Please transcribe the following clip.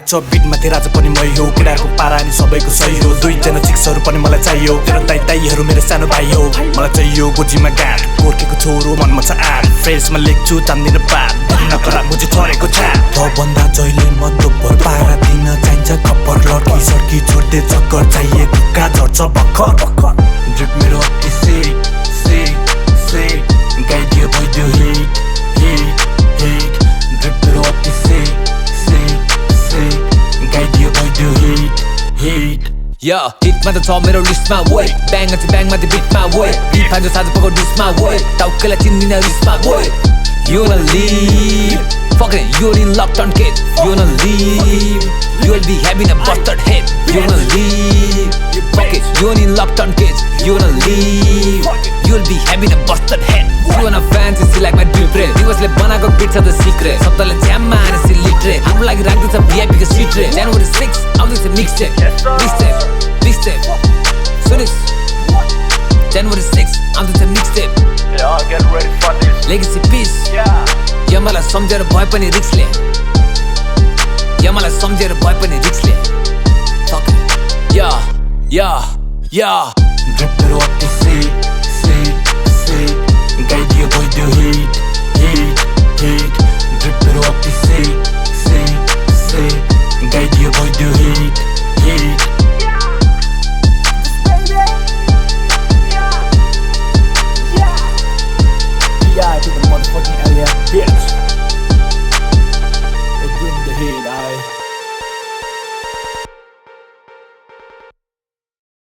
लाग्छ बिट माथि राजा पनि मै हो केटाहरूको पारा अनि सबैको सही हो दुईजना चिक्सहरू पनि मलाई चाहियो तेरो दाइहरू मेरो सानो भाइ हो मलाई चाहियो गोजीमा गाँठ गोर्खेको छोरो मनमा छ आँट फ्रेसमा लेख्छु चान्दिन पात नकरा मुझे छोडेको छ भन्दा जहिले म दोब्बर पारा दिन चाहिन्छ खप्पर लड्की सर्की छोड्दै चक्कर चाहिए ढुक्का झर्छ भर्खर ड्रिप मेरो अति से गाइदियो भइदियो हिट ड्रिप मेरो अति से गाइदियो भइदियो हिट हिटमा त छ मेरो लिस्टमा वोइ ब्याङ छ ब्याङमा त्यो बिटमा वोइ बिट फान्छ साझ पको डिसमा वोइ टाउकेलाई चिन्दिन रिसमा वोइ You wanna leave? Fucking you're in lockdown cage. You wanna leave? You'll be having a busted head. You wanna leave? Fuck it, you're in lockdown cage. You wanna leave? You'll be having a busted head. You wanna fancy see like my drip ray. You was like बनाको beats of the secret. सबैले ज्याममा हानेसी लिटरे. हाम्रो लागि राख्दैछ VIP को sweet ray. January 6 आउँदैछ mixtape. सुनिस् January 6 आउँदैछ mixtape. Yeah, get ready for this. Legacy peace. या मलाई सम्झेर भए पनि रिक्सले Fuck it. Yeah. ड्रिप मेरो अति से गाइदियो भइदियो हिट ड्रिप मेरो अति से गाइदियो भइदियो hit Yeah, I think the motherfucking area, bitch.